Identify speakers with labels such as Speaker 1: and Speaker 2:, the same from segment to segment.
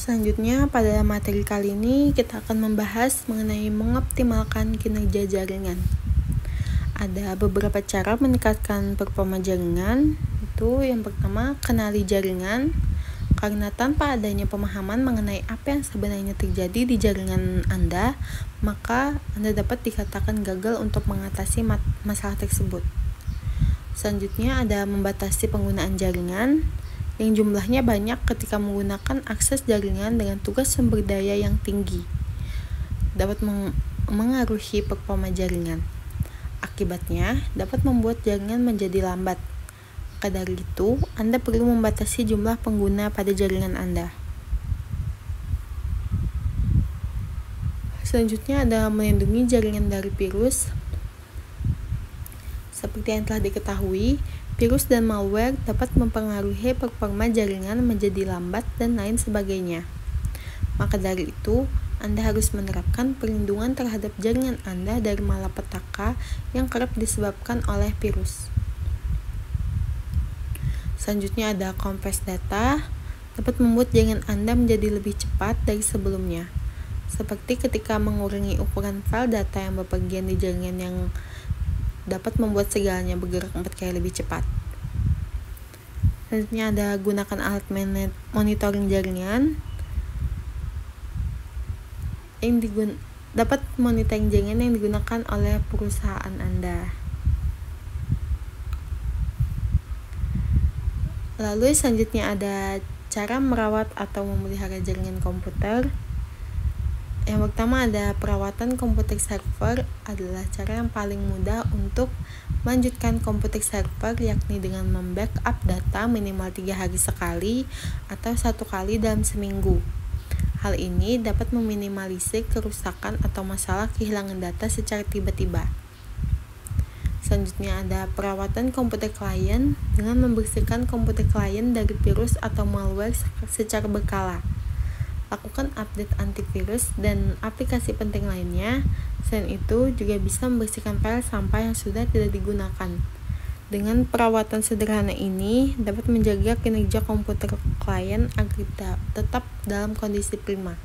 Speaker 1: Selanjutnya, pada materi kali ini kita akan membahas mengenai mengoptimalkan kinerja jaringan. Ada beberapa cara meningkatkan performa jaringan. Itu yang pertama, kenali jaringan. Karena tanpa adanya pemahaman mengenai apa yang sebenarnya terjadi di jaringan Anda, maka Anda dapat dikatakan gagal untuk mengatasi masalah tersebut. Selanjutnya ada membatasi penggunaan jaringan yang jumlahnya banyak ketika menggunakan akses jaringan dengan tugas sumber daya yang tinggi. Dapat mengaruhi performa jaringan. Akibatnya, dapat membuat jaringan menjadi lambat. Maka dari itu, Anda perlu membatasi jumlah pengguna pada jaringan Anda. Selanjutnya ada melindungi jaringan dari virus. Seperti yang telah diketahui, virus dan malware dapat mempengaruhi performa jaringan menjadi lambat dan lain sebagainya. Maka dari itu, Anda harus menerapkan perlindungan terhadap jaringan Anda dari malapetaka yang kerap disebabkan oleh virus. Selanjutnya ada compress data, dapat membuat jaringan Anda menjadi lebih cepat dari sebelumnya. Seperti ketika mengurangi ukuran file data yang bepergian di jaringan yang dapat membuat segalanya bergerak 4 kali lebih cepat. Selanjutnya ada gunakan alat monitoring jaringan yang dapat monitoring jaringan yang digunakan oleh perusahaan Anda. Lalu selanjutnya ada cara merawat atau memelihara jaringan komputer. Yang pertama ada perawatan komputer server adalah cara yang paling mudah untuk melanjutkan komputer server, yakni dengan membackup data minimal 3 hari sekali atau 1 kali dalam seminggu. Hal ini dapat meminimalisir kerusakan atau masalah kehilangan data secara tiba-tiba. Selanjutnya ada perawatan komputer klien dengan membersihkan komputer klien dari virus atau malware secara berkala. Lakukan update antivirus dan aplikasi penting lainnya. Selain itu, juga bisa membersihkan file sampah yang sudah tidak digunakan. Dengan perawatan sederhana ini, dapat menjaga kinerja komputer klien agar tetap dalam kondisi prima.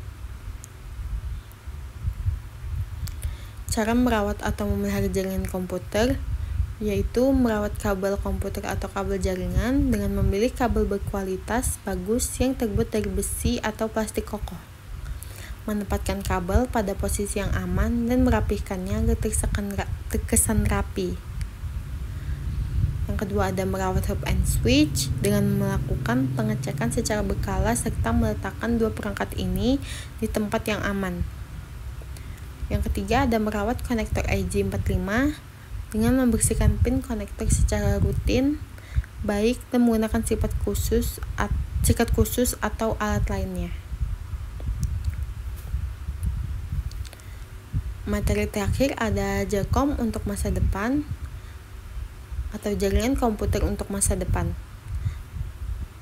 Speaker 1: Cara merawat atau memelihara jaringan komputer yaitu merawat kabel komputer atau kabel jaringan dengan memilih kabel berkualitas bagus yang terbuat dari besi atau plastik kokoh. Menempatkan kabel pada posisi yang aman dan merapihkannya agar terkesan rapi. Yang kedua ada merawat hub and switch dengan melakukan pengecekan secara berkala serta meletakkan 2 perangkat ini di tempat yang aman. Yang ketiga ada merawat konektor IJ45 dengan membersihkan pin konektor secara rutin, baik dan menggunakan sikat khusus atau alat lainnya. Materi terakhir ada JARCOM untuk masa depan atau jaringan komputer untuk masa depan.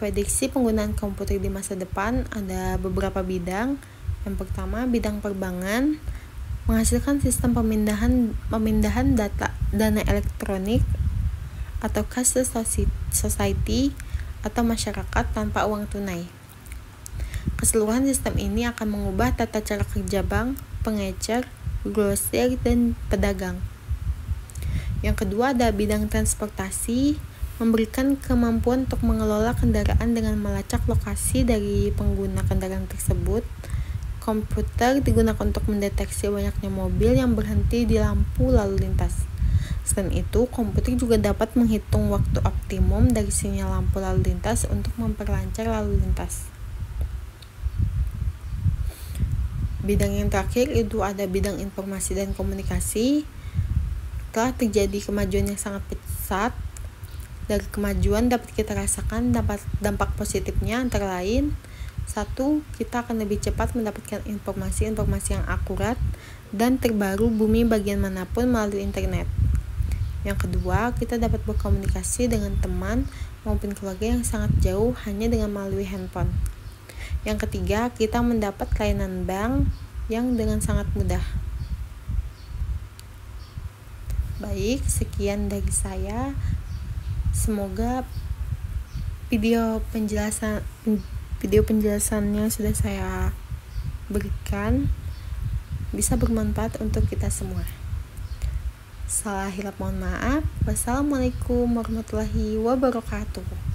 Speaker 1: Prediksi penggunaan komputer di masa depan ada beberapa bidang. Yang pertama, bidang perbankan, menghasilkan sistem pemindahan dana elektronik atau cashless society atau masyarakat tanpa uang tunai. Keseluruhan sistem ini akan mengubah tata cara kerja bank, pengecer, grosir, dan pedagang. Yang kedua ada bidang transportasi, memberikan kemampuan untuk mengelola kendaraan dengan melacak lokasi dari pengguna kendaraan tersebut. Komputer digunakan untuk mendeteksi banyaknya mobil yang berhenti di lampu lalu lintas. Selain itu, komputer juga dapat menghitung waktu optimum dari sinyal lampu lalu lintas untuk memperlancar lalu lintas. Bidang yang terakhir itu ada bidang informasi dan komunikasi. Telah terjadi kemajuan yang sangat pesat. Dari kemajuan dapat kita rasakan dampak positifnya antara lain: 1. Kita akan lebih cepat mendapatkan informasi-informasi yang akurat dan terbaru bumi bagian manapun melalui internet. Yang kedua, kita dapat berkomunikasi dengan teman maupun keluarga yang sangat jauh hanya dengan melalui handphone. Yang ketiga, kita mendapat layanan bank yang dengan sangat mudah. Baik, sekian dari saya. Semoga video video penjelasannya sudah saya berikan, bisa bermanfaat untuk kita semua. Salah hilap mohon maaf. Wassalamualaikum warahmatullahi wabarakatuh.